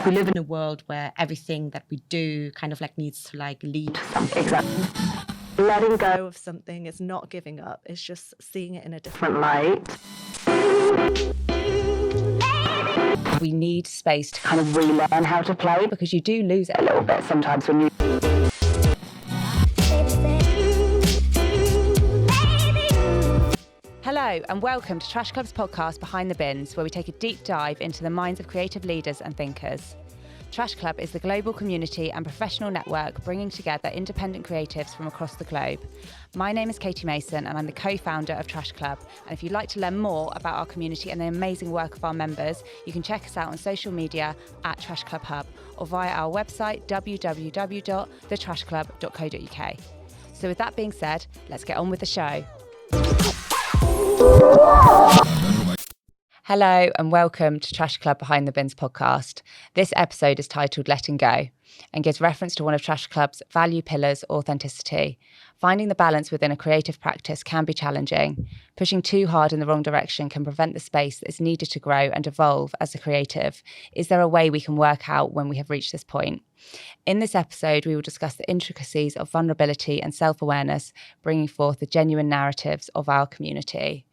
We live in a world where everything that we do kind of like needs to like lead to something. Exactly. Letting go of something is not giving up. It's just seeing it in a different light. We need space to kind of relearn how to play, because you do lose it a little bit sometimes when you... Hello and welcome to Trash Club's podcast Behind the Bins, where we take a deep dive into the minds of creative leaders and thinkers. Trash Club is the global community and professional network bringing together independent creatives from across the globe. My name is Katy Mason and I'm the co-founder of Trash Club. And if you'd like to learn more about our community and the amazing work of our members, you can check us out on social media at Trash Club Hub or via our website www.thetrashclub.co.uk. So with that being said, let's get on with the show. Hello and welcome to Trash Club Behind the Bins podcast. This episode is titled Letting Go and gives reference to one of Trash Club's value pillars, authenticity. Finding the balance within a creative practice can be challenging. Pushing too hard in the wrong direction can prevent the space that is needed to grow and evolve as a creative. Is there a way we can work out when we have reached this point? In this episode, we will discuss the intricacies of vulnerability and self-awareness, bringing forth the genuine narratives of our community.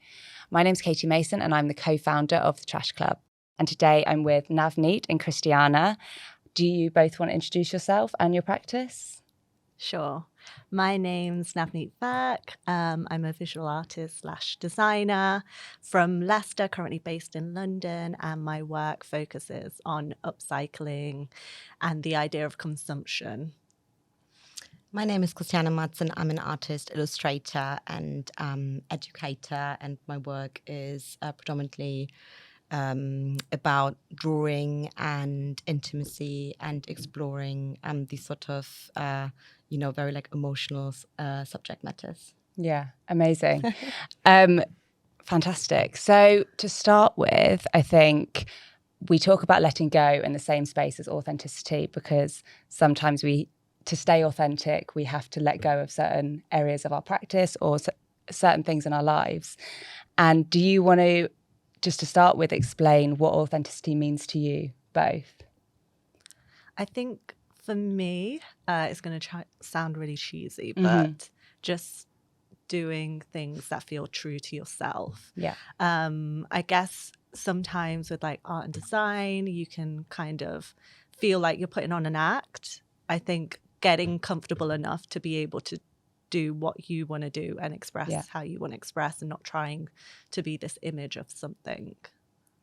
My name's Katy Mason and I'm the co-founder of the Trash Club. And today I'm with Navneet and Christiane. Do you both want to introduce yourself and your practice? Sure. My name's Navneet Virk. I'm a visual artist / designer from Leicester, currently based in London, and my work focuses on upcycling and the idea of consumption. My name is Christiane Matz and I'm an artist, illustrator and educator, and my work is predominantly about drawing and intimacy and exploring these sort of, very like emotional subject matters. Yeah, amazing. Fantastic. So to start with, I think we talk about letting go in the same space as authenticity, because sometimes to stay authentic, we have to let go of certain areas of our practice or certain things in our lives. And do you want to, just to start with, explain what authenticity means to you both? I think for me, it's going to sound really cheesy, but just doing things that feel true to yourself. Yeah. I guess sometimes with like art and design, you can kind of feel like you're putting on an act. I think getting comfortable enough to be able to do what you want to do and express how you want to express, and not trying to be this image of something.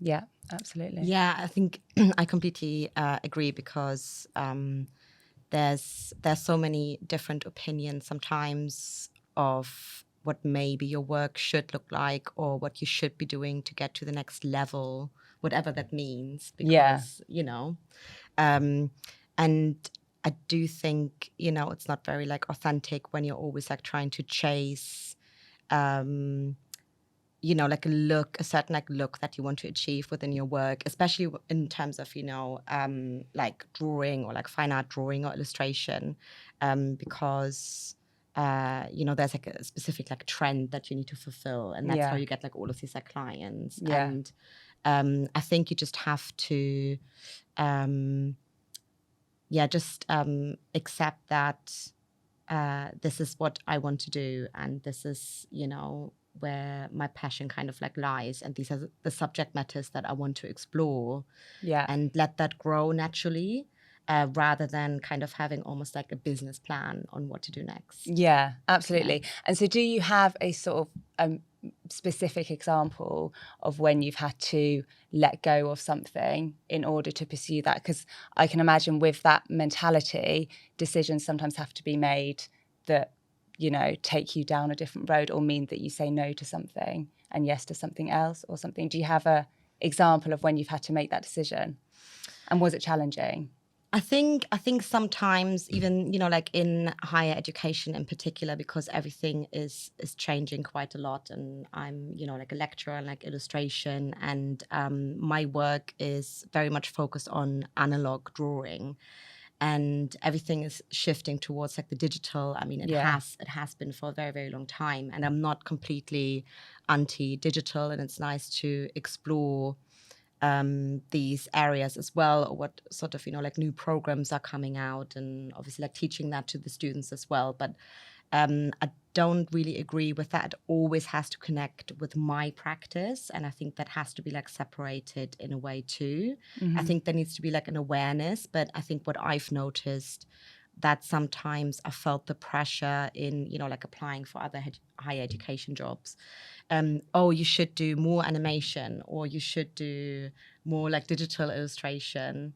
Yeah, absolutely. Yeah, I think I completely agree, because there's so many different opinions sometimes of what maybe your work should look like or what you should be doing to get to the next level, whatever that means. Because, and I do think, it's not very like authentic when you're always like trying to chase, like a certain like look that you want to achieve within your work, especially in terms of, like drawing or like fine art drawing or illustration, because, there's like a specific like trend that you need to fulfill. And that's how you get like all of these like clients. Yeah. And I think you just have to, accept that this is what I want to do, and this is, where my passion kind of like lies, and these are the subject matters that I want to explore. Yeah. And let that grow naturally, rather than kind of having almost like a business plan on what to do next. Yeah, absolutely. Yeah. And so do you have a sort of specific example of when you've had to let go of something in order to pursue that? Because I can imagine with that mentality, decisions sometimes have to be made that, take you down a different road, or mean that you say no to something and yes to something else or something. Do you have a example of when you've had to make that decision? And was it challenging? I think sometimes even, like in higher education in particular, because everything is changing quite a lot, and I'm, like a lecturer in like illustration, and my work is very much focused on analog drawing, and everything is shifting towards like the digital. I mean, it has been for a very, very long time, and I'm not completely anti-digital, and it's nice to explore these areas as well, or what sort of, like new programs are coming out, and obviously like teaching that to the students as well. But I don't really agree with that. It always has to connect with my practice. And I think that has to be like separated in a way too. I think there needs to be like an awareness. But I think what I've noticed that sometimes I felt the pressure in, like applying for other higher education jobs. You should do more animation, or you should do more like digital illustration.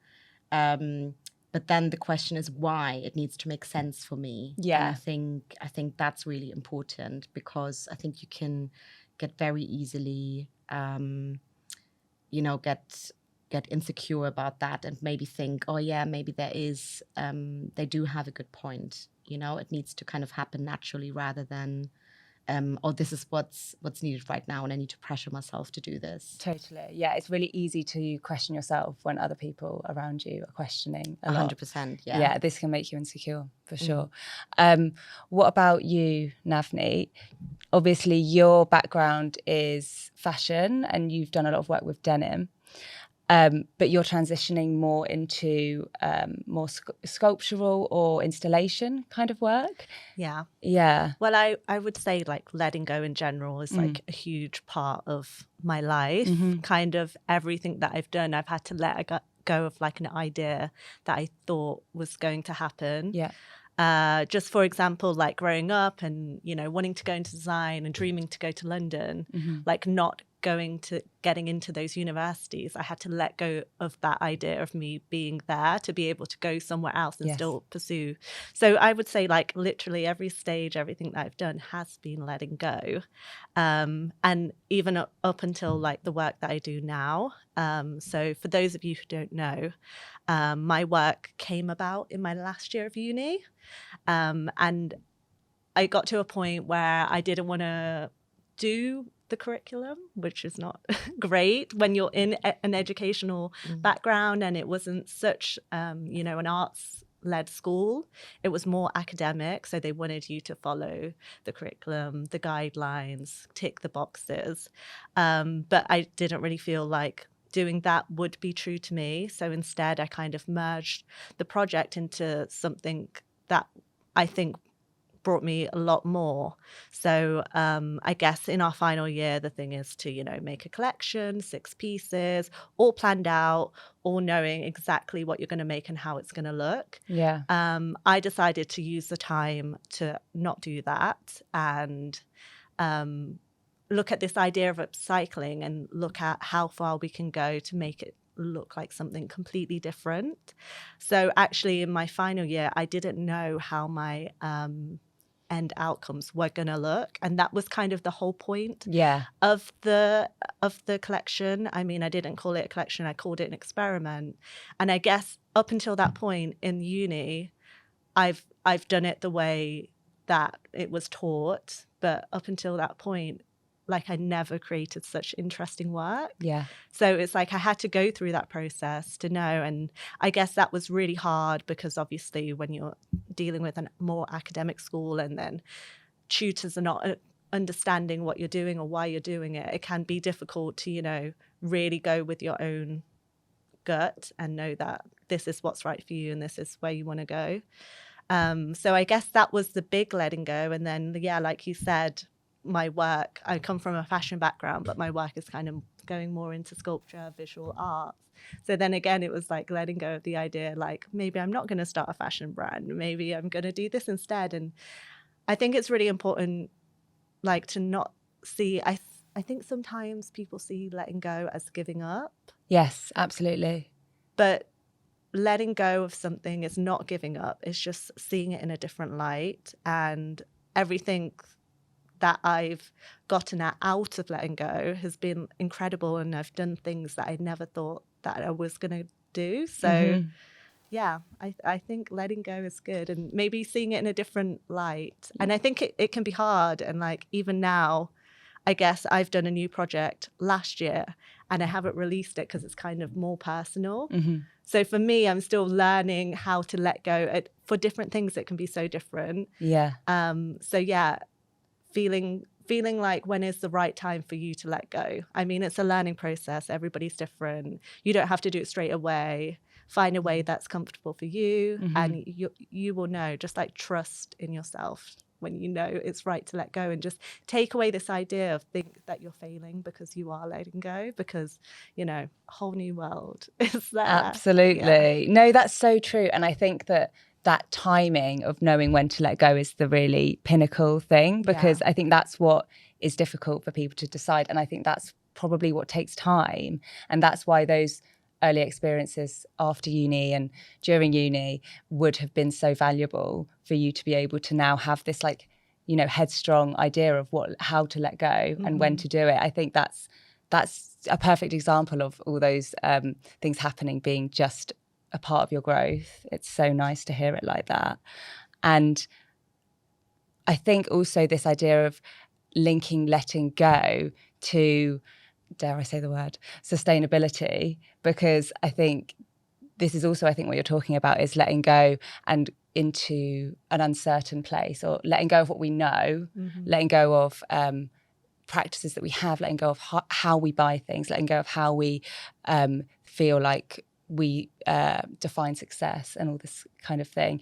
But then the question is why. It needs to make sense for me. Yeah. And I think that's really important, because I think you can get very easily, get insecure about that, and maybe think, oh yeah, maybe there is, they do have a good point. It needs to kind of happen naturally, rather than, this is what's needed right now, and I need to pressure myself to do this. Totally. Yeah, it's really easy to question yourself when other people around you are questioning a lot. 100%, yeah. Yeah, this can make you insecure, for sure. What about you, Navneet? Obviously, your background is fashion, and you've done a lot of work with denim. But you're transitioning more into more sculptural or installation kind of work. Yeah. Well, I would say like letting go in general is like a huge part of my life. Kind of everything that I've done, I've had to let go of like an idea that I thought was going to happen. Yeah. Just for example, like growing up and, wanting to go into design and dreaming to go to London, like not getting into those universities, I had to let go of that idea of me being there to be able to go somewhere else and still pursue. So I would say like literally every stage, everything that I've done has been letting go. And even up until like the work that I do now. So for those of you who don't know, my work came about in my last year of uni. And I got to a point where I didn't want to do the curriculum, which is not great when you're in an educational background, and it wasn't such, an arts-led school. It was more academic, so they wanted you to follow the curriculum, the guidelines, tick the boxes. But I didn't really feel like doing that would be true to me. So instead, I kind of merged the project into something that I think brought me a lot more. So I guess in our final year, the thing is to, make a collection, 6 pieces, all planned out, all knowing exactly what you're going to make and how it's going to look. Yeah. I decided to use the time to not do that and look at this idea of upcycling and look at how far we can go to make it look like something completely different. So actually in my final year, I didn't know how my end outcomes were going to look, and that was kind of the whole point of the collection. I mean, I didn't call it a collection, I called it an experiment. And I guess up until that point in uni, I've done it the way that it was taught, but up until that point, like I never created such interesting work. Yeah. So it's like I had to go through that process to know. And I guess that was really hard because obviously when you're dealing with a more academic school and then tutors are not understanding what you're doing or why you're doing it, it can be difficult to, really go with your own gut and know that this is what's right for you and this is where you want to go. So I guess that was the big letting go. And then, like you said, my work, I come from a fashion background, but my work is kind of going more into sculpture, visual arts. So then again, it was like letting go of the idea, like maybe I'm not going to start a fashion brand. Maybe I'm going to do this instead. And I think it's really important, like to not see, I think sometimes people see letting go as giving up. Yes, absolutely. But letting go of something is not giving up. It's just seeing it in a different light. And everything that I've gotten out of letting go has been incredible, and I've done things that I never thought that I was going to do. So I think letting go is good, and maybe seeing it in a different light. And I think it can be hard, and like even now, I guess I've done a new project last year and I haven't released it because it's kind of more personal. So for me, I'm still learning how to let go. For different things, it can be so different. Yeah. So feeling feeling like when is the right time for you to let go. I mean, it's a learning process. Everybody's different. You don't have to do it straight away. Find a way that's comfortable for you, and you will know. Just like trust in yourself when you know it's right to let go, and just take away this idea of think that you're failing because you are letting go, because, you know, a whole new world is there. Absolutely. No, that's so true. And I think that timing of knowing when to let go is the really pinnacle thing, because I think that's what is difficult for people to decide. And I think that's probably what takes time. And that's why those early experiences after uni and during uni would have been so valuable for you to be able to now have this, like, you know, headstrong idea of how to let go and when to do it. I think that's a perfect example of all those things happening being just a part of your growth. It's so nice to hear it like that. And I think also this idea of linking letting go to, dare I say the word, sustainability, because I think this is also, I think what you're talking about is letting go and into an uncertain place, or letting go of what we know, letting go of practices that we have, letting go of how we buy things, letting go of how we feel like we define success and all this kind of thing.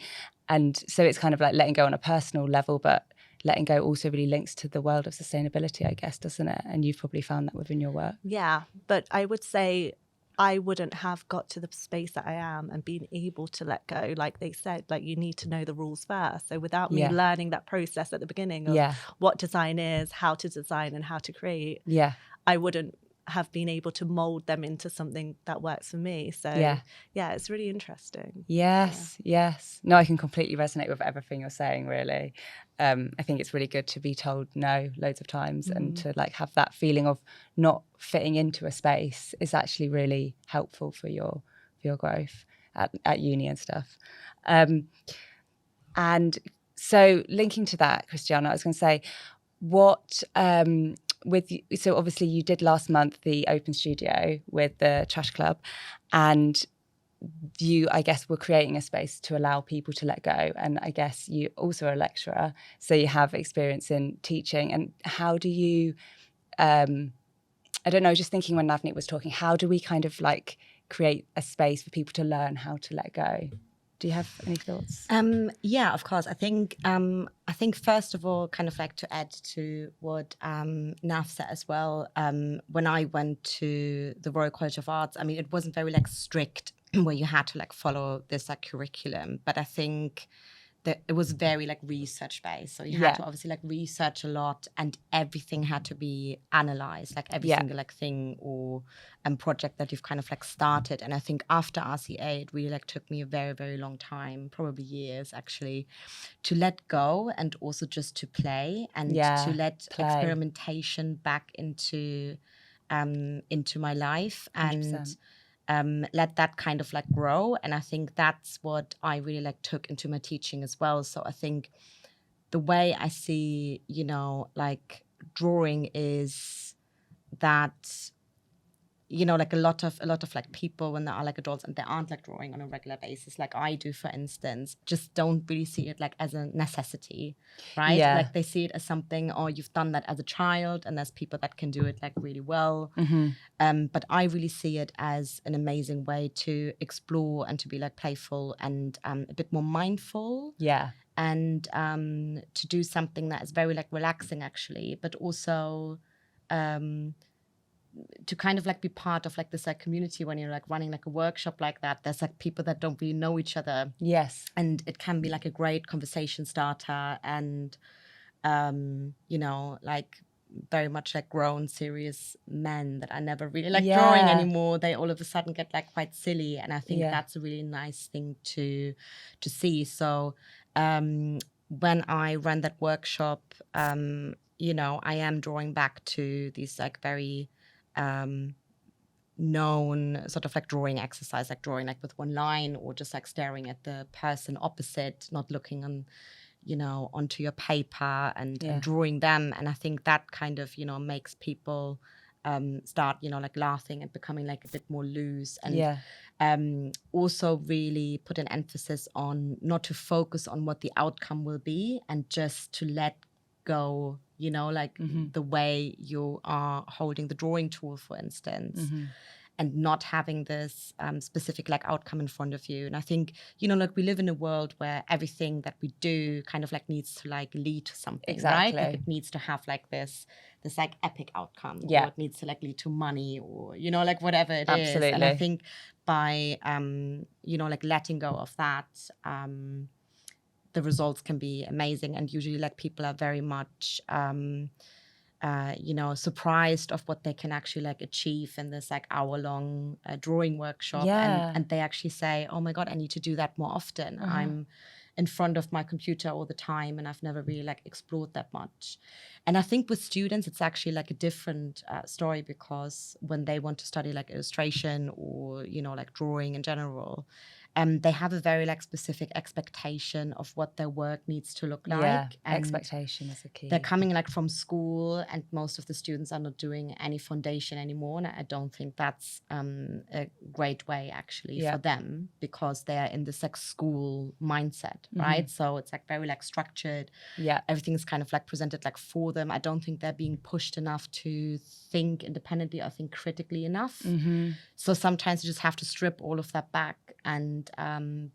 And so it's kind of like letting go on a personal level, but letting go also really links to the world of sustainability, I guess, doesn't it? And you've probably found that within your work. Yeah, but I would say I wouldn't have got to the space that I am and been able to let go. Like they said, like you need to know the rules first. So without me learning that process at the beginning of what design is, how to design and how to create, I wouldn't have been able to mold them into something that works for me. So yeah, it's really interesting. Yes. No, I can completely resonate with everything you're saying, really. I think it's really good to be told no loads of times and to like have that feeling of not fitting into a space is actually really helpful for your growth at uni and stuff. And so linking to that, Christiane, I was going to say, what so obviously you did last month the open studio with the Trash Club, and you, I guess, were creating a space to allow people to let go. And I guess you also are a lecturer, so you have experience in teaching. And how do you, I don't know, just thinking when Navneet was talking, how do we kind of like create a space for people to learn how to let go? Do you have any thoughts? Yeah, of course. I think first of all, kind of like to add to what Nav said as well. When I went to the Royal College of Arts, I mean, it wasn't very like strict where you had to like follow this like curriculum, but I think that it was very like research based. So you had to obviously like research a lot, and everything had to be analyzed, like every single like thing or project that you've kind of like started. And I think after RCA, it really like took me a very, very long time, probably years actually, to let go and also just to play and to let experimentation back into my life and 100%. Let that kind of like grow. And I think that's what I really like took into my teaching as well. So I think the way I see, you know, like drawing is that, you know, like a lot of like people when they are like adults and they aren't like drawing on a regular basis, like I do, for instance, just don't really see it like as a necessity, right? Yeah. Like they see it as something, or you've done that as a child, and there's people that can do it like really well. But I really see it as an amazing way to explore and to be like playful and a bit more mindful. Yeah. And to do something that is very like relaxing actually, but also to kind of like be part of like this like community when you're like running like a workshop like that. There's like people that don't really know each other. Yes. And it can be like a great conversation starter and, you know, like very much like grown, serious men that are never really like drawing anymore. They all of a sudden get like quite silly. And I think that's a really nice thing to see. So when I run that workshop, you know, I am drawing back to these like very known sort of like drawing exercise, like drawing like with one line or just like staring at the person opposite, not looking on, you know, onto your paper and drawing them. And I think that kind of, you know, makes people start, you know, like laughing and becoming like a bit more loose. And also really put an emphasis on not to focus on what the outcome will be and just to let go, you know, like the way you are holding the drawing tool, for instance. And not having this specific like outcome in front of you. And I think, you know, like we live in a world where everything that we do kind of like needs to like lead to something, right? Like it needs to have like this like epic outcome, or it needs to like lead to money, or, you know, like whatever it is. And I think by, you know, like letting go of that, the results can be amazing. And usually like people are very much, you know, surprised of what they can actually like achieve in this like hour-long drawing workshop. And they actually say, oh my God, I need to do that more often. I'm in front of my computer all the time, and I've never really like explored that much. And I think with students, it's actually like a different story, because when they want to study like illustration or, you know, like drawing in general, they have a very like specific expectation of what their work needs to look like. Yeah, and expectation is a key. They're coming like from school, and most of the students are not doing any foundation anymore. And I don't think that's a great way actually for them, because they're in this like school mindset, right? So it's like very like structured. Yeah. Everything's kind of like presented like for them. I don't think they're being pushed enough to think independently or think critically enough. So sometimes you just have to strip all of that back and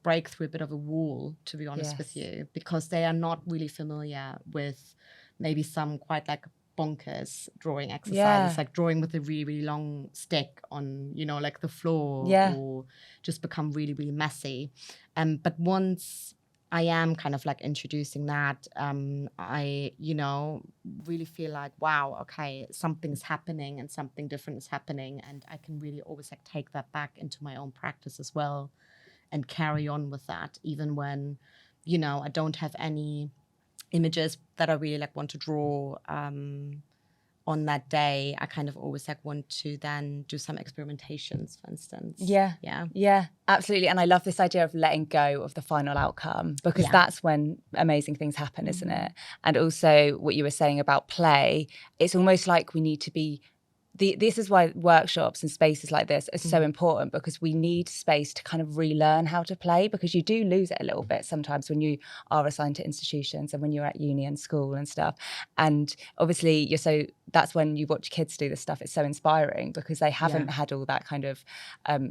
break through a bit of a wall, to be honest with you, because they are not really familiar with maybe some quite like bonkers drawing exercises, like drawing with a really, really long stick on, you know, like the floor, or just become really, really messy. But once I am kind of like introducing that, I, you know, really feel like, wow, okay, something's happening and something different is happening. And I can really always like take that back into my own practice as well and carry on with that, even when, you know, I don't have any images that I really like want to draw on that day. I kind of always like want to then do some experimentations, for instance. Yeah, absolutely. And I love this idea of letting go of the final outcome, because that's when amazing things happen, isn't it? And also what you were saying about play, it's almost like we need to be this is why workshops and spaces like this are so important, because we need space to kind of relearn how to play, because you do lose it a little bit sometimes when you are assigned to institutions and when you're at uni and school and stuff. And obviously that's when you watch kids do this stuff. It's so inspiring because they haven't had all that kind of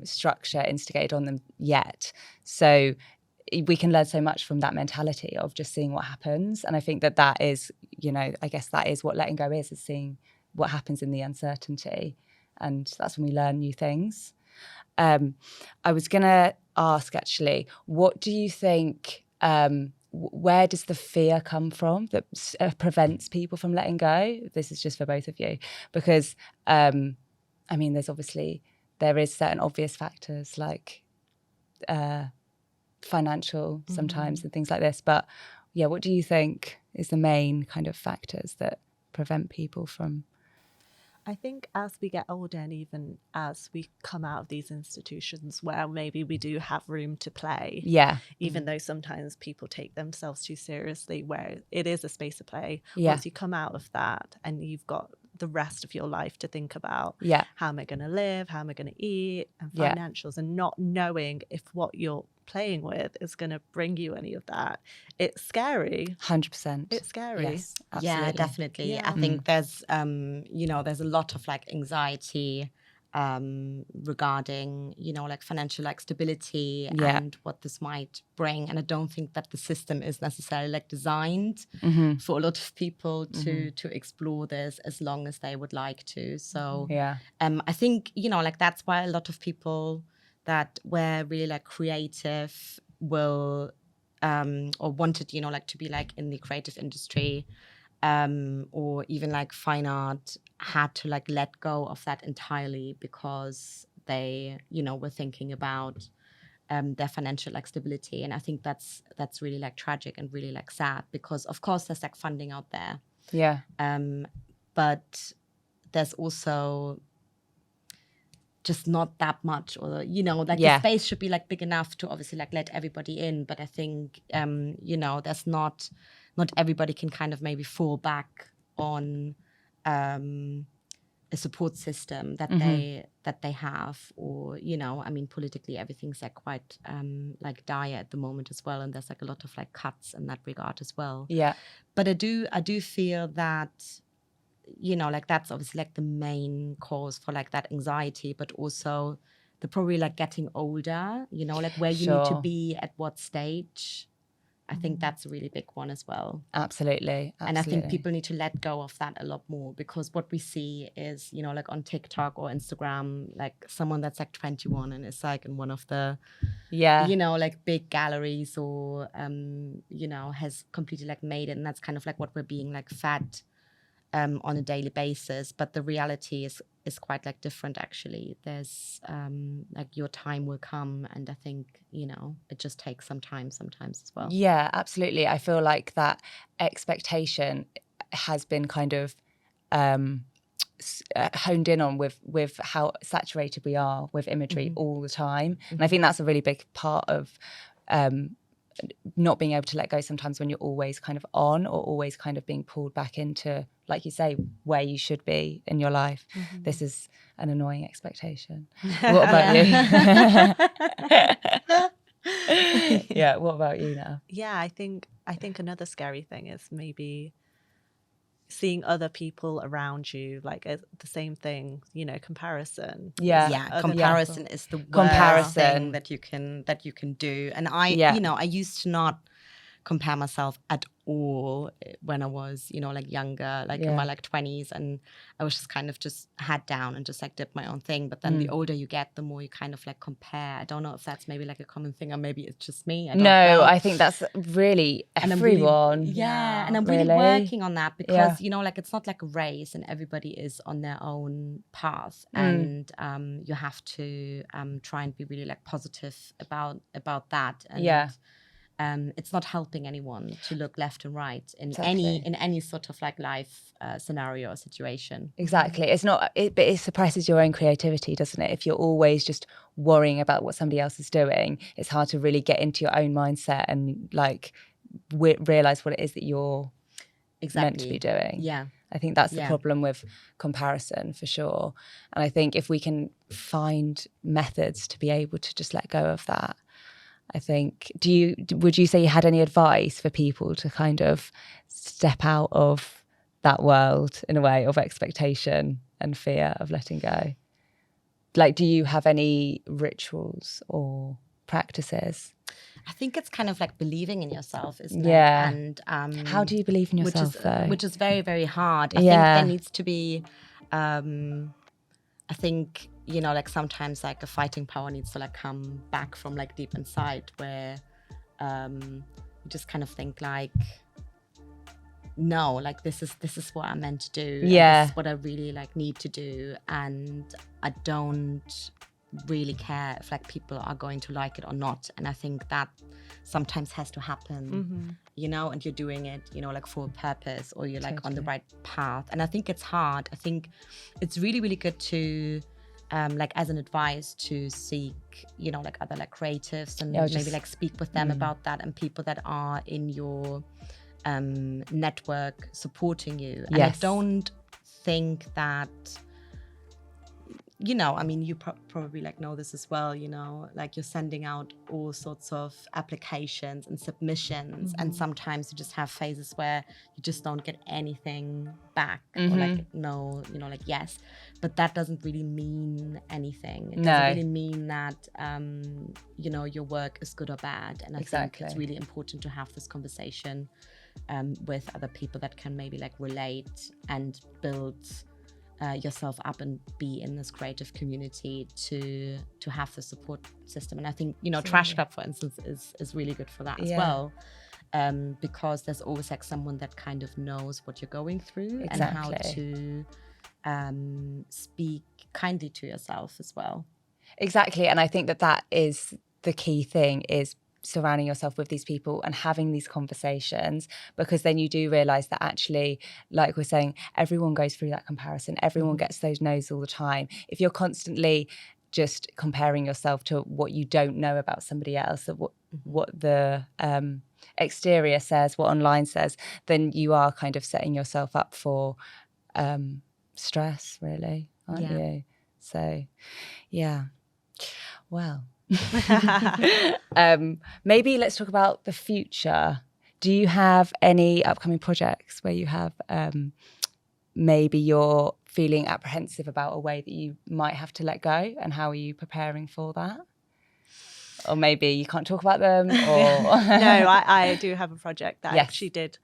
structure instigated on them yet. So we can learn so much from that mentality of just seeing what happens. And I think that is, you know, I guess that is what letting go is seeing what happens in the uncertainty, and that's when we learn new things. I was going to ask, actually, what do you think, where does the fear come from that prevents people from letting go? This is just for both of you, because, I mean, there is certain obvious factors like financial sometimes and things like this, but yeah, what do you think is the main kind of factors that prevent people from? I think as we get older, and even as we come out of these institutions where maybe we do have room to play, even though sometimes people take themselves too seriously, where it is a space of play, once you come out of that and you've got the rest of your life to think about, how am I going to live, how am I going to eat, and financials, and not knowing if what you're playing with is going to bring you any of that, it's scary. 100%. It's scary. Yes, absolutely. Yeah, definitely. I think there's you know, there's a lot of like anxiety regarding, you know, like financial like stability and what this might bring. And I don't think that the system is necessarily like designed for a lot of people to explore this as long as they would like to. So I think, you know, like that's why a lot of people that were really like creative will or wanted, you know, like to be like in the creative industry or even like fine art, had to like let go of that entirely because they, you know, were thinking about their financial like stability. And I think that's really like tragic and really like sad, because of course there's like funding out there. But there's also just not that much, or, you know, like the space should be like big enough to obviously like let everybody in. But I think, you know, there's not everybody can kind of maybe fall back on a support system that they have, or I mean, politically everything's like quite like dire at the moment as well, and there's like a lot of like cuts in that regard as well. Yeah. But I do feel that like that's obviously like the main cause for like that anxiety, but also the probably like getting older, like where you need to be at what stage. I think that's a really big one as well. Absolutely. And I think people need to let go of that a lot more, because what we see is, like on TikTok or Instagram, like someone that's like 21 and is like in one of the, like big galleries, or, has completely like made it. And that's kind of like what we're being like fed on a daily basis. But the reality is quite like different, actually. There's like your time will come, and I think it just takes some time sometimes as well. Yeah, absolutely. I feel like that expectation has been kind of honed in on with how saturated we are with imagery all the time. And I think that's a really big part of not being able to let go sometimes, when you're always kind of on, or always kind of being pulled back into, like you say, where you should be in your life. This is an annoying expectation. What about you? Yeah, what about you now? Yeah, I think another scary thing is maybe seeing other people around you like the same thing, comparison. Comparison is the worst thing that you can do. And I used to not compare myself at all when I was like younger, like in my like 20s, and I was just kind of just head down and just like did my own thing. But then the older you get, the more you kind of like compare. I don't know if that's maybe like a common thing, or maybe it's just me. I don't know. I think that's really everyone. And I'm really working on that, because like it's not like a race, and everybody is on their own path, and you have to try and be really like positive about that. And it's not helping anyone to look left and right in any sort of like life scenario or situation. Exactly. It's not, but it suppresses your own creativity, doesn't it? If you're always just worrying about what somebody else is doing, it's hard to really get into your own mindset and like realize what it is that you're meant to be doing. Yeah. I think that's the problem with comparison, for sure. And I think if we can find methods to be able to just let go of that, I think, would you say you had any advice for people to kind of step out of that world in a way of expectation and fear of letting go? Like, do you have any rituals or practices? I think it's kind of like believing in yourself, isn't it? Yeah. And how do you believe in yourself, though? Which is very, very hard. I think there needs to be, I think, like sometimes like a fighting power needs to like come back from like deep inside, where you just kind of think like, no, like this is what I'm meant to do. Yeah. This is what I really like need to do. And I don't really care if like people are going to like it or not. And I think that sometimes has to happen, and you're doing it, like for a purpose, or you're like on the right path. And I think it's hard. I think it's really, really good to like as an advice to seek, like other like creatives, and maybe like speak with them about that, and people that are in your network supporting you. And I don't think that, I mean, you probably like know this as well, like you're sending out all sorts of applications and submissions, and sometimes you just have phases where you just don't get anything back, or like no, like yes, but that doesn't really mean anything. It doesn't really mean that your work is good or bad. And I think it's really important to have this conversation with other people that can maybe like relate and build yourself up and be in this creative community to have the support system. And I think Trash Club, for instance, is really good for that as well, because there's always like someone that kind of knows what you're going through and how to speak kindly to yourself as well. Exactly. And I think that is the key thing, is surrounding yourself with these people and having these conversations, because then you do realize that actually, like we're saying, everyone goes through that comparison. Everyone gets those no's all the time. If you're constantly just comparing yourself to what you don't know about somebody else, or what the exterior says, what online says, then you are kind of setting yourself up for stress, really, aren't you? So, yeah. Well, maybe let's talk about the future. Do you have any upcoming projects where you have maybe you're feeling apprehensive about a way that you might have to let go, and how are you preparing for that? Or maybe you can't talk about them, or No, I do have a project that I Yes. actually did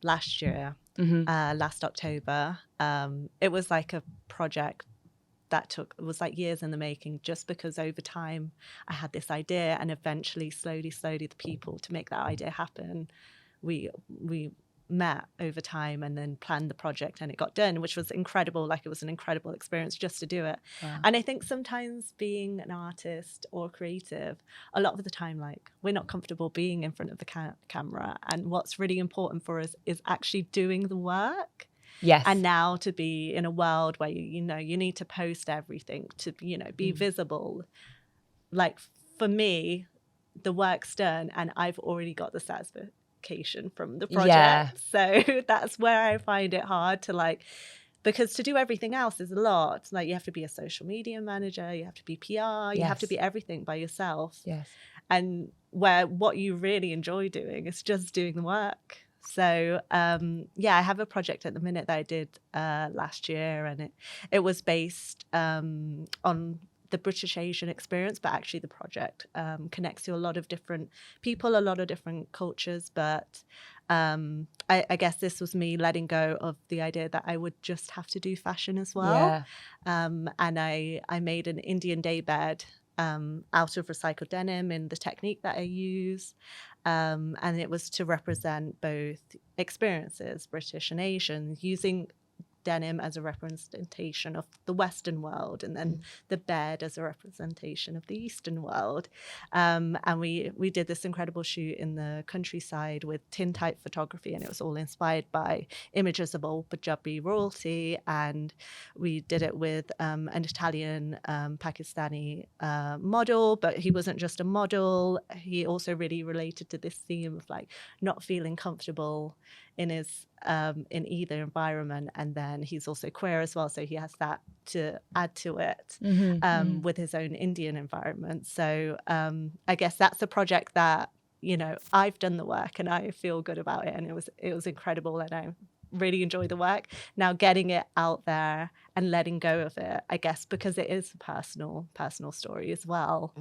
last year, last October. It was like a project that it was like years in the making, just because over time I had this idea, and eventually slowly the people to make that idea happen, we met over time and then planned the project, and it got done, which was incredible. Like, it was an incredible experience just to do it. Wow. And I think sometimes being an artist or creative, a lot of the time, like, we're not comfortable being in front of the camera, and what's really important for us is actually doing the work. Yes. And now to be in a world where you need to post everything to be visible. Like, for me, the work's done and I've already got the satisfaction from the project. Yeah. So that's where I find it hard to, because to do everything else is a lot. Like, you have to be a social media manager, you have to be PR, you have to be everything by yourself. Yes. And where what you really enjoy doing is just doing the work. So, I have a project at the minute that I did last year, and it was based on the British Asian experience, but actually the project connects to a lot of different people, a lot of different cultures. But I guess this was me letting go of the idea that I would just have to do fashion as well. And I made an Indian day bed out of recycled denim in the technique that I use. And it was to represent both experiences, British and Asian, using denim as a representation of the Western world, and then the bed as a representation of the Eastern world. And we did this incredible shoot in the countryside with tintype photography, and it was all inspired by images of old Punjabi royalty. And we did it with an Italian Pakistani model, but he wasn't just a model. He also really related to this theme of not feeling comfortable in his in either environment. And then he's also queer as well, so he has that to add to it with his own Indian environment. So I guess that's a project that I've done the work and I feel good about it, and it was incredible, and I really enjoy the work. Now, getting it out there and letting go of it, I guess, because it is a personal story as well.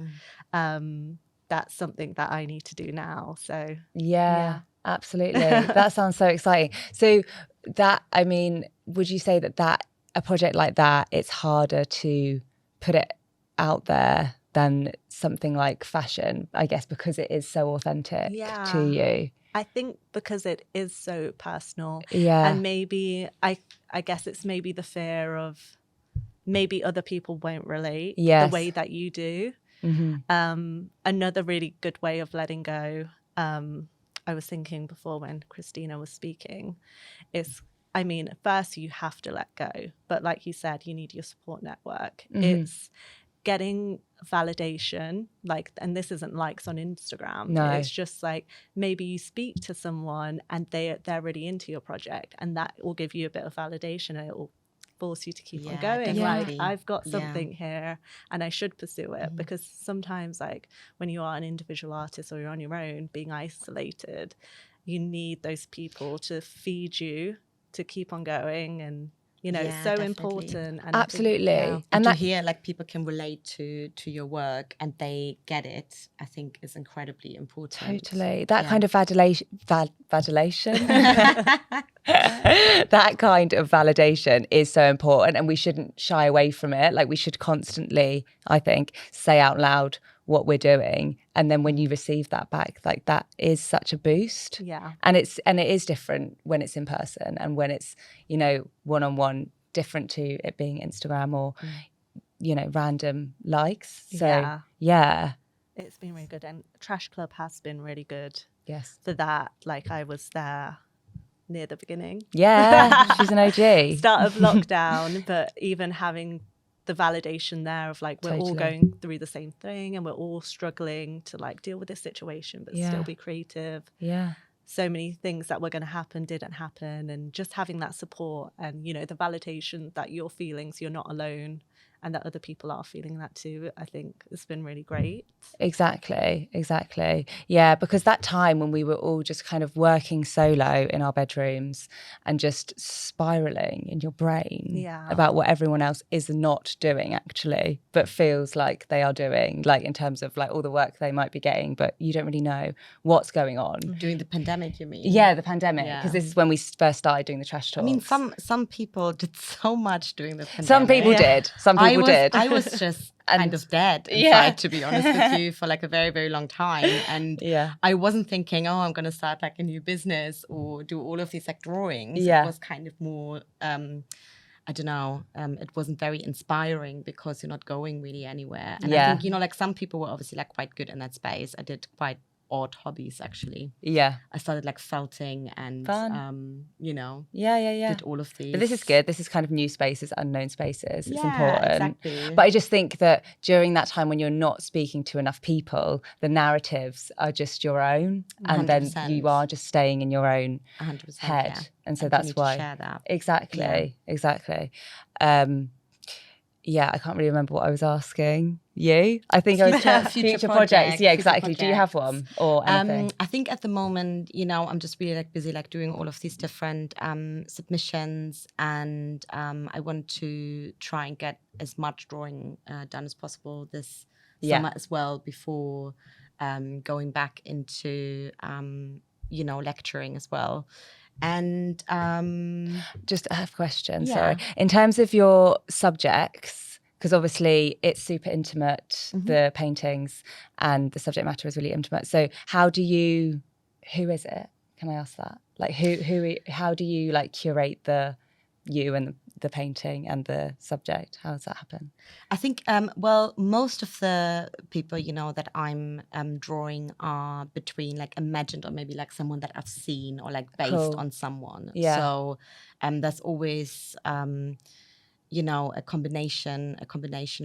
That's something that I need to do now. So yeah. Absolutely. That sounds so exciting. So would you say that a project like that, it's harder to put it out there than something like fashion, I guess, because it is so authentic to you? I think because it is so personal. Yeah. And maybe, I guess it's maybe the fear of maybe other people won't relate the way that you do. Another really good way of letting go, I was thinking before when Christina was speaking, is, first you have to let go. But like you said, you need your support network. It's getting validation, and this isn't likes on Instagram. No. It's just maybe you speak to someone and they're really into your project, and that will give you a bit of validation, and it will force you to keep on going. Definitely. I've got something here and I should pursue it. Because sometimes when you are an individual artist or you're on your own, being isolated, you need those people to feed you to keep on going. And it's so definitely important. And Absolutely. I think, and to hear people can relate to your work and they get it, I think is incredibly important. Totally. That kind of validation. That kind of validation is so important, and we shouldn't shy away from it. We should constantly, I think, say out loud what we're doing, and then when you receive that back, that is such a boost. And it is different when it's in person, and when it's one-on-one, different to it being Instagram or random likes. So it's been really good, and Trash Club has been really good. Yes, for that. I was there near the beginning. Yeah, she's an OG. Start of lockdown, but even having the validation there of we're all going through the same thing, and we're all struggling to deal with this situation, but still be creative. Yeah. so many things that were going to happen didn't happen, and just having that support and, you know, the validation that your feelings, you're not alone, and that other people are feeling that too, I think has been really great. Exactly. Yeah, because that time when we were all just kind of working solo in our bedrooms and just spiraling in your brain about what everyone else is not doing actually, but feels like they are doing, like in terms of like all the work they might be getting, but you don't really know what's going on. During the pandemic, you mean? Yeah, the pandemic, because this is when we first started doing the Trash Talks. I mean, some people did so much during the pandemic. Some people did. I was just kind of dead inside, to be honest with you, for like a very, very long time. And I wasn't thinking, oh, I'm going to start like a new business or do all of these like drawings. It was kind of more, I don't know, it wasn't very inspiring because you're not going really anywhere. And I think, you know, like some people were obviously like quite good in that space. I did quite odd hobbies actually. I started like felting and you know, did all of these. But this is good. This is kind of new spaces, unknown spaces. It's important. Exactly. But I just think that during that time when you're not speaking to enough people, the narratives are just your own, and 100%. then you are just staying in your own 100%, head, and so and that's you need why. to share that. Exactly. I can't really remember what I was asking you. I think I was future projects. Yeah, exactly. Do you have one or anything? I think at the moment, you know, I'm just really like busy like doing all of these different submissions, and I want to try and get as much drawing done as possible this summer as well before going back into you know, lecturing as well. And just I have a question. Sorry, in terms of your subjects, because obviously it's super intimate, the paintings, and the subject matter is really intimate. So who is it? Can I ask that? Like how do you like curate you and the painting and the subject? How does that happen? I think, well, most of the people, you know, that I'm drawing are between like imagined or maybe like someone that I've seen or like based on someone. So there's always, you know, a combination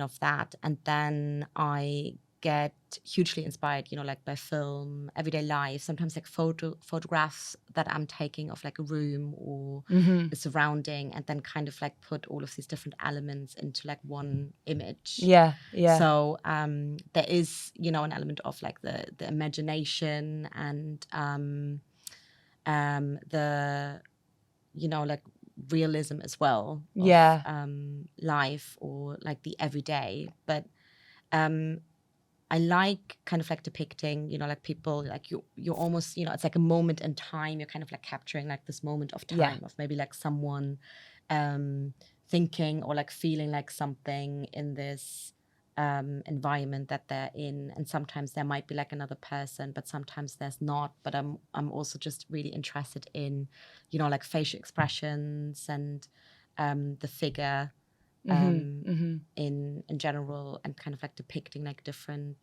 of that. And then I get hugely inspired, you know, like by film, everyday life, sometimes like photographs that I'm taking of like a room or a surrounding, and then kind of like put all of these different elements into like one image. So there is, you know, an element of like the imagination and the, you know, like realism as well of life or like the everyday. But I like kind of like depicting, you know, like people, like you're almost, you know, it's like a moment in time. You're kind of like capturing like this moment of time of maybe like someone thinking or like feeling like something in this environment that they're in. And sometimes there might be like another person, but sometimes there's not. But I'm also just really interested in, you know, like facial expressions and the figure in general, and kind of like depicting like different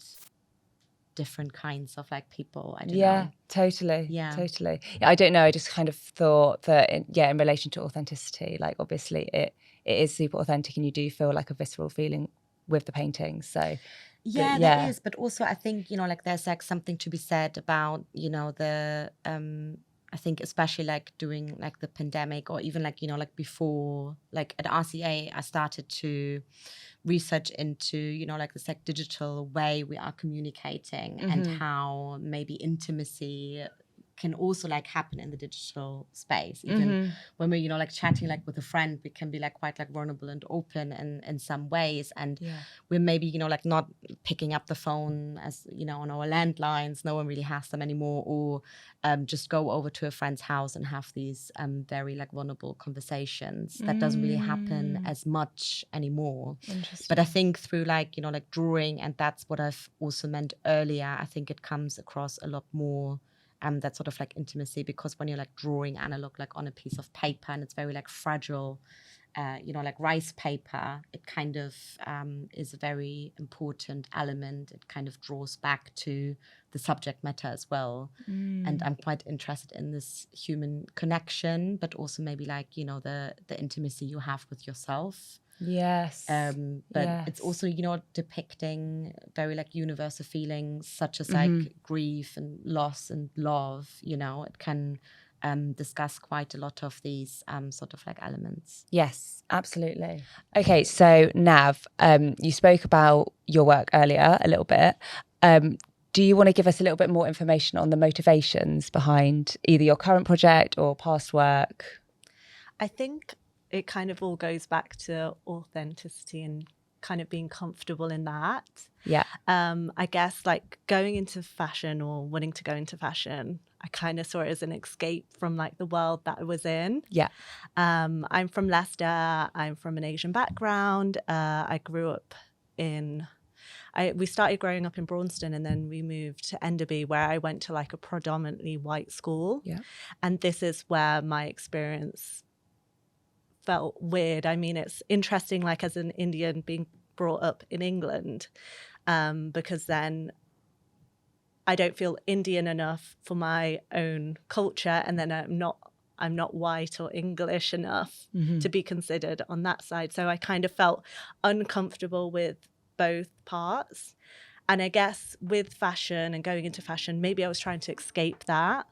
kinds of like people. I don't know. Totally. I don't know, I just kind of thought that in relation to authenticity, like obviously it is super authentic and you do feel like a visceral feeling with the paintings. So there is, but also I think, you know, like there's like something to be said about, you know, the I think especially like during like the pandemic, or even like, you know, like before, like at RCA, I started to research into, you know, like this like digital way we are communicating and how maybe intimacy can also like happen in the digital space. Even when we're, you know, like chatting like with a friend, we can be like quite like vulnerable and open in some ways. And we're maybe, you know, like not picking up the phone as, you know, on our landlines, no one really has them anymore, or just go over to a friend's house and have these very like vulnerable conversations. That doesn't really happen as much anymore. But I think through like, you know, like drawing, and that's what I've also meant earlier, I think it comes across a lot more, that sort of like intimacy, because when you're like drawing analog, like on a piece of paper, and it's very like fragile, you know, like rice paper, it kind of is a very important element. It kind of draws back to the subject matter as well. And I'm quite interested in this human connection, but also maybe like, you know, the intimacy you have with yourself. Yes. But it's also, you know, depicting very like universal feelings such as like grief and loss and love. You know, it can discuss quite a lot of these sort of like elements. Yes, absolutely. Okay, so Nav, you spoke about your work earlier a little bit. Do you want to give us a little bit more information on the motivations behind either your current project or past work? I think it kind of all goes back to authenticity and kind of being comfortable in that. Yeah. I guess like going into fashion or wanting to go into fashion, I kind of saw it as an escape from like the world that I was in. Yeah. I'm from Leicester. I'm from an Asian background. I grew up we started growing up in Braunston, and then we moved to Enderby, where I went to like a predominantly white school. Yeah. And this is where my experience felt weird. I mean, it's interesting, like as an Indian being brought up in England, because then I don't feel Indian enough for my own culture, and then I'm not white or English enough to be considered on that side. So I kind of felt uncomfortable with both parts. And I guess with fashion and going into fashion, maybe I was trying to escape that.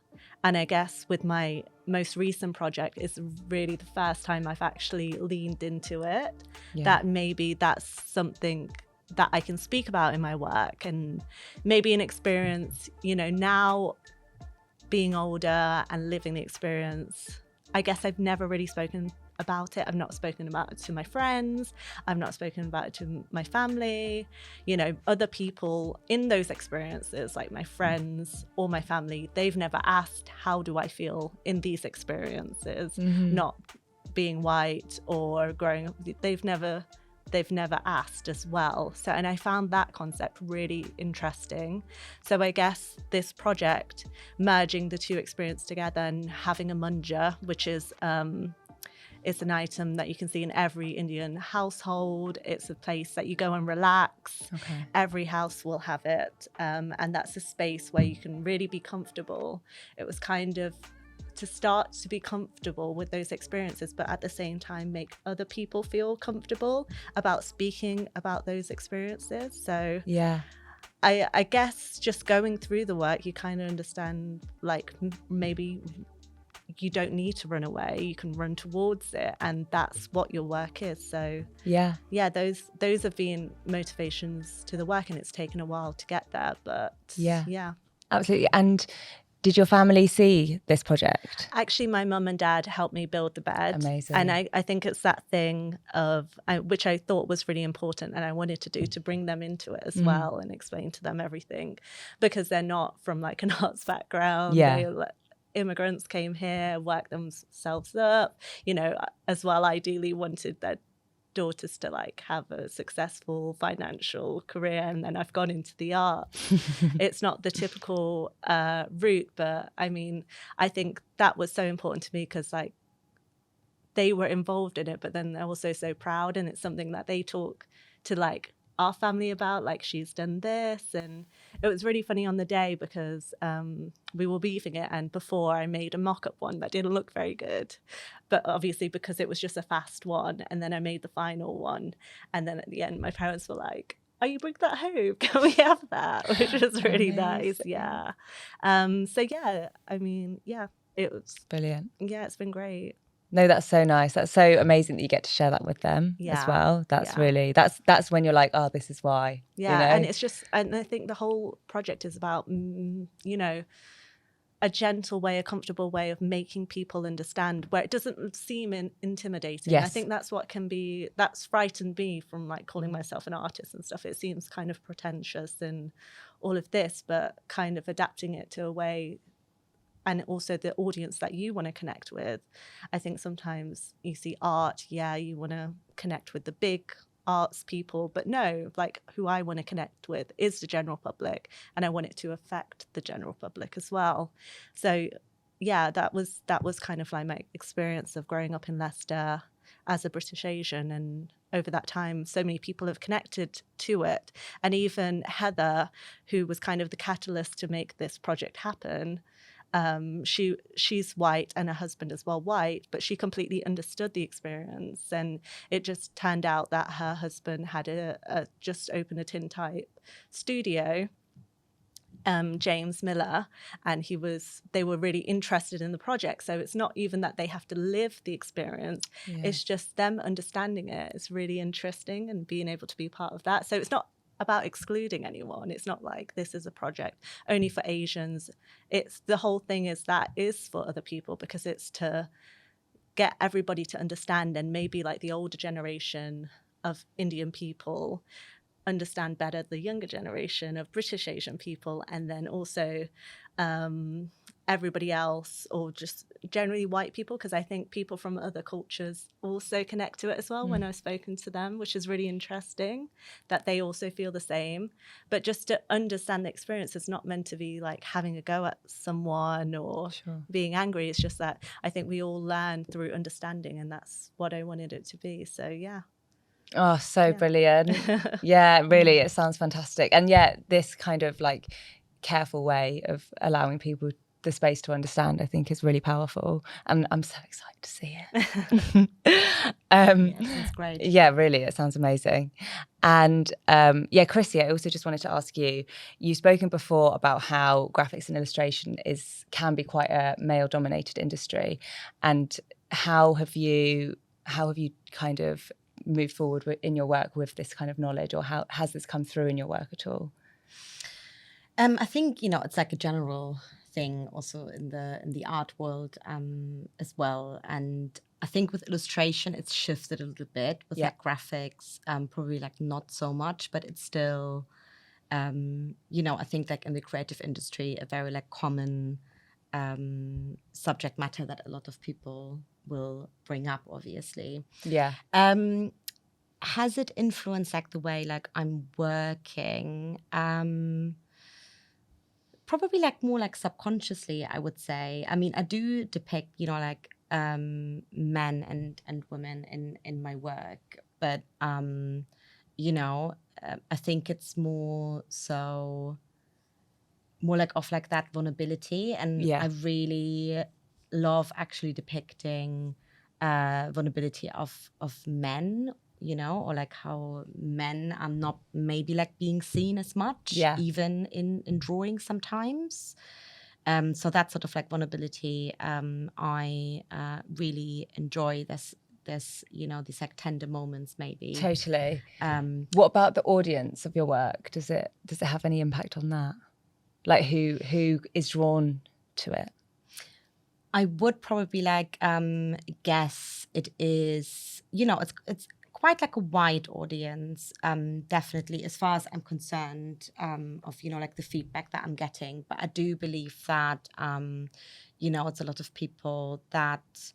And I guess with my most recent project, it's really the first time I've actually leaned into it. Yeah. That maybe that's something that I can speak about in my work, and maybe an experience, you know, now being older and living the experience. I guess I've never really spoken about it. I've not spoken about it to my friends. I've not spoken about it to my family. You know, other people in those experiences, like my friends or my family, they've never asked, how do I feel in these experiences? Not being white or growing up, they've never asked as well. So, and I found that concept really interesting. So I guess this project, merging the two experiences together and having a manja, which is it's an item that you can see in every Indian household. It's a place that you go and relax. Okay. Every house will have it. And that's a space where you can really be comfortable. It was kind of to start to be comfortable with those experiences, but at the same time make other people feel comfortable about speaking about those experiences. So yeah, I guess just going through the work, you kind of understand, like, maybe you don't need to run away, you can run towards it, and that's what your work is. So yeah, those have been motivations to the work, and it's taken a while to get there, but yeah, absolutely. And did your family see this project? Actually, my mum and dad helped me build the bed. Amazing. And I think it's that thing of, which I thought was really important, and I wanted to do, to bring them into it as well and explain to them everything, because they're not from like an arts background. Yeah. Immigrants came here, worked themselves up, you know, as well, ideally wanted their daughters to like have a successful financial career, and then I've gone into the arts. It's not the typical route, but I mean, I think that was so important to me, because like they were involved in it, but then they're also so proud, and it's something that they talk to like our family about, like, she's done this. And it was really funny on the day, because we were weaving it, and before I made a mock-up one that didn't look very good, but obviously because it was just a fast one, and then I made the final one, and then at the end my parents were like, "Oh, you bring that home? Can we have that?" Which was really nice. Yeah. So yeah, I mean, yeah, it was brilliant. Yeah, it's been great. No, that's so nice. That's so amazing that you get to share that with them as well. That's really, that's when you're like, oh, this is why. Yeah, you know? And it's just, and I think the whole project is about, you know, a gentle way, a comfortable way of making people understand, where it doesn't seem intimidating. Yes. I think that's what can be, that's frightened me from like calling myself an artist and stuff. It seems kind of pretentious and all of this, but kind of adapting it to a way, and also the audience that you want to connect with. I think sometimes you see art, you want to connect with the big arts people, but no, like, who I want to connect with is the general public, and I want it to affect the general public as well. So yeah, that was kind of like my experience of growing up in Leicester as a British Asian, and over that time so many people have connected to it. And even Heather, who was kind of the catalyst to make this project happen, she's white and her husband as well white, but she completely understood the experience. And it just turned out that her husband had just opened a tintype studio, James Miller, and they were really interested in the project. So it's not even that they have to live the experience, it's just them understanding it. It's really interesting and being able to be part of that. So it's not about excluding anyone. It's not like this is a project only for Asians. It's the whole thing is for other people, because it's to get everybody to understand, and maybe like the older generation of Indian people understand better the younger generation of British Asian people, and then also everybody else, or just generally white people, because I think people from other cultures also connect to it as well when I've spoken to them, which is really interesting that they also feel the same. But just to understand the experience, it's not meant to be like having a go at someone or being angry. It's just that I think we all learn through understanding, and that's what I wanted it to be. So yeah. Oh, so brilliant. Yeah, really, it sounds fantastic. And yet this kind of like careful way of allowing people the space to understand, I think, is really powerful. And I'm so excited to see it. It sounds great. Yeah, really, it sounds amazing. And Chrissy, I also just wanted to ask you, you've spoken before about how graphics and illustration can be quite a male-dominated industry. And how have you kind of move forward in your work with this kind of knowledge, or how has this come through in your work at all? I think it's like a general thing also in the art world as well, and I think with illustration it's shifted a little bit. With like graphics, probably like not so much, but it's still I think like in the creative industry a very like common subject matter that a lot of people will bring up, obviously. Has it influenced like the way like I'm working? Probably like more like subconsciously, I would say. I mean, I do depict like men and women in my work, but I think it's more like of like that vulnerability, and I really love actually depicting vulnerability of men, or like how men are not maybe like being seen as much, even in drawing sometimes. So that sort of like vulnerability, I really enjoy this these like tender moments, maybe. Totally. What about the audience of your work? Does it have any impact on that? Like who is drawn to it? I would probably like guess it is, it's quite like a wide audience, definitely, as far as I'm concerned, of like the feedback that I'm getting. But I do believe that it's a lot of people that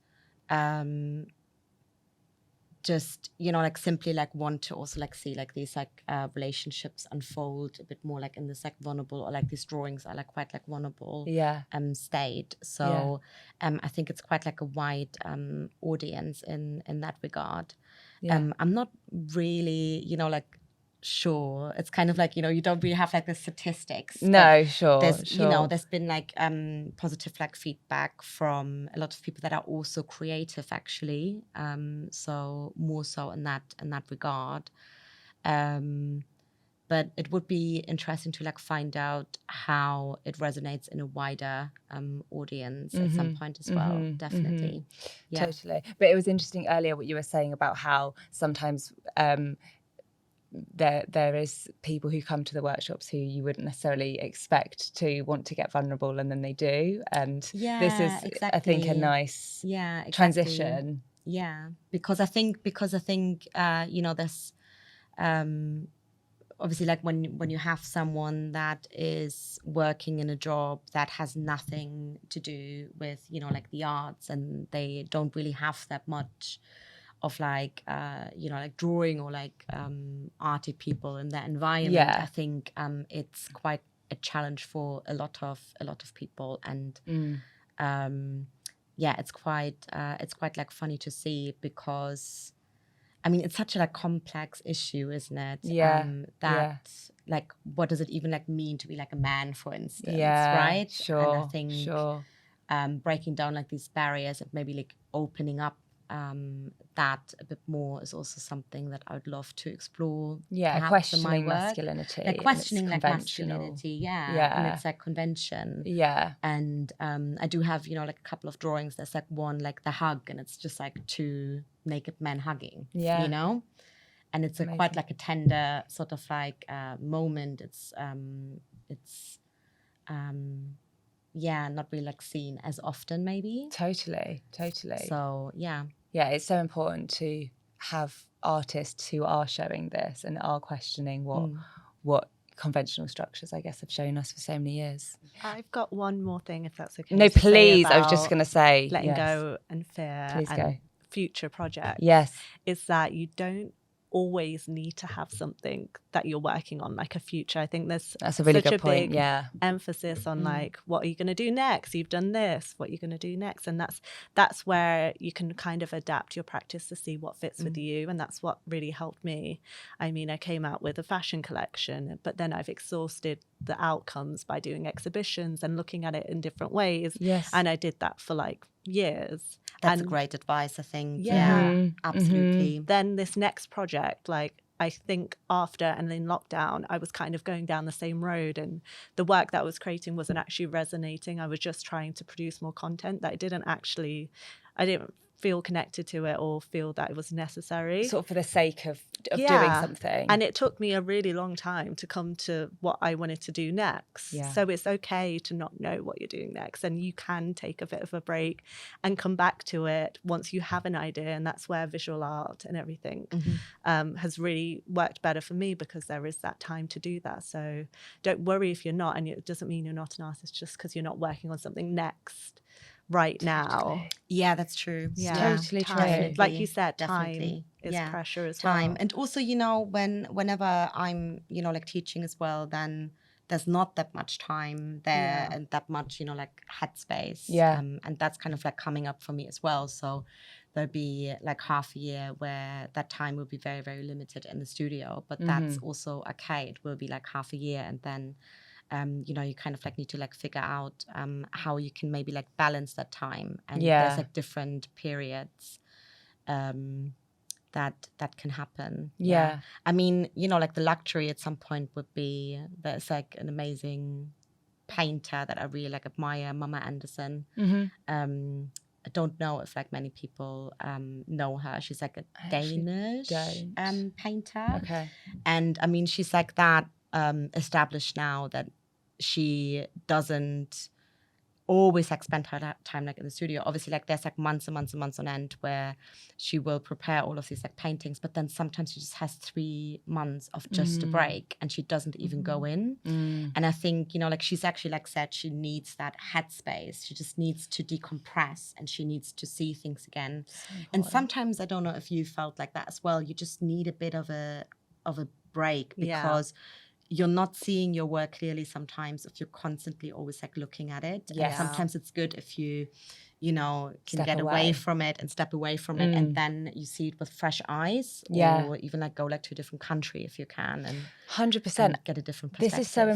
just like simply like want to also like see like these like relationships unfold a bit more like in this like vulnerable, or like these drawings are like quite like vulnerable state. So I think it's quite like a wide audience in that regard. I'm not really like sure. It's kind of like you don't really have like the statistics. No, sure. There's been like positive like feedback from a lot of people that are also creative, actually. So more so in that regard. But it would be interesting to like find out how it resonates in a wider audience at some point as well. Definitely. Yeah. Totally. But it was interesting earlier what you were saying about how sometimes there is people who come to the workshops who you wouldn't necessarily expect to want to get vulnerable, and then they do. And this is, exactly. I think, a nice transition. Yeah, because I think there's obviously like when you have someone that is working in a job that has nothing to do with like the arts, and they don't really have that much of like like drawing or like arty people in that environment. I think it's quite a challenge for a lot of people, and it's quite like funny to see, because I mean it's such a like complex issue, isn't it? like, what does it even like mean to be like a man, for instance, right? Sure. And I think breaking down like these barriers and maybe like opening up that a bit more is also something that I would love to explore. Yeah, questioning masculinity. Like questioning like masculinity, and it's like convention. Yeah. And I do have, you know, like a couple of drawings. There's like one, like the hug, and it's just like two naked men hugging, you know? And it's a quite like a tender sort of like moment. It's not really like seen as often maybe. Totally. So yeah, it's so important to have artists who are showing this and are questioning what conventional structures, I guess, have shown us for so many years. I've got one more thing, if that's okay. No, please. I was just going to say, letting go and fear. Please and go. Future projects. Yes, is that you don't always need to have something that you're working on, like a future. I think that's a really such good point. Big emphasis on like, what are you going to do next? You've done this, what are you going to do next? And that's where you can kind of adapt your practice to see what fits with you. And that's what really helped me. I mean, I came out with a fashion collection, but then I've exhausted the outcomes by doing exhibitions and looking at it in different ways. Yes. And I did that for like years. That's great advice, I think. Yeah, absolutely. Then this next project, like, I think after and in lockdown, I was kind of going down the same road, and the work that I was creating wasn't actually resonating. I was just trying to produce more content that I didn't feel connected to it or feel that it was necessary. Sort of for the sake of doing something. And it took me a really long time to come to what I wanted to do next. Yeah. So it's okay to not know what you're doing next, and you can take a bit of a break and come back to it once you have an idea. And that's where visual art and everything has really worked better for me, because there is that time to do that. So don't worry if you're not, and it doesn't mean you're not an artist just because you're not working on something next right now. Yeah, that's true. Yeah, totally true. Like you said, definitely. time is pressure as well. Time. And also, you know, whenever I'm, you know, like teaching as well, then there's not that much time there and that much, you know, like headspace. Yeah. And that's kind of like coming up for me as well. So there'll be like half a year where that time will be very, very limited in the studio. But that's also okay. It will be like half a year, and then you know, you kind of like need to like figure out how you can maybe like balance that time. And there's like different periods that can happen. Yeah. I mean, you know, like the luxury at some point would be, there's like an amazing painter that I really like admire, Mama Anderson. I don't know if like many people know her. She's like a Danish painter. Okay. And I mean, she's like that established now that she doesn't always like spend her time like in the studio. Obviously, like there's like months and months and months on end where she will prepare all of these like paintings, but then sometimes she just has 3 months of just a break, and she doesn't even go in. And I think, you know, like she's actually like said she needs that headspace. She just needs to decompress, and she needs to see things again. And sometimes, I don't know if you felt like that as well, you just need a bit of a break, because you're not seeing your work clearly sometimes if you're constantly always like looking at it. And sometimes it's good if you know, can get away from it and step away from it, and then you see it with fresh eyes, or even like go like to a different country if you can, and 100% get a different perspective. This is so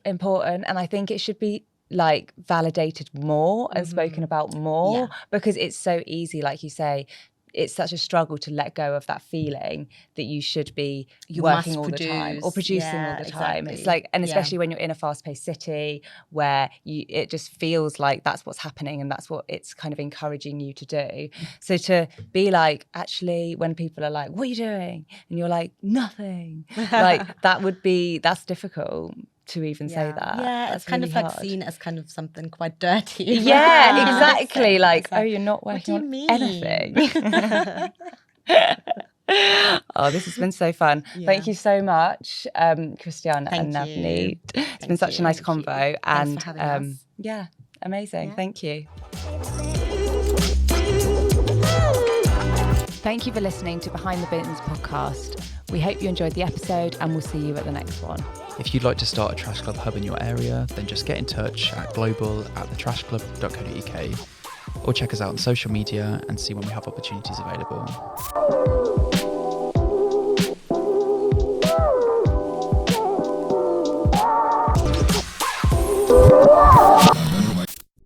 important, and I think it should be like validated more and spoken about more, because it's so easy, like you say. It's such a struggle to let go of that feeling that you should be working all the time or producing all the time. It's like, and especially when you're in a fast-paced city where it just feels like that's what's happening and that's what it's kind of encouraging you to do. So to be like, actually, when people are like, "What are you doing?" and you're like, "Nothing," like that's difficult to even say that. Yeah, that's it's kind really of like hard. seen as kind of something quite dirty. Yeah, exactly. Like, like, oh, you're not working on mean? anything. Oh, this has been so fun. Thank you so much, Christiane and Navneet. It's been such a nice convo. And for having us. Yeah, amazing. Thank you. Thank you for listening to Behind the Bins podcast. We hope you enjoyed the episode, and we'll see you at the next one. If you'd like to start a Trash Club hub in your area, then just get in touch at global@thetrashclub.co.uk, or check us out on social media and see when we have opportunities available.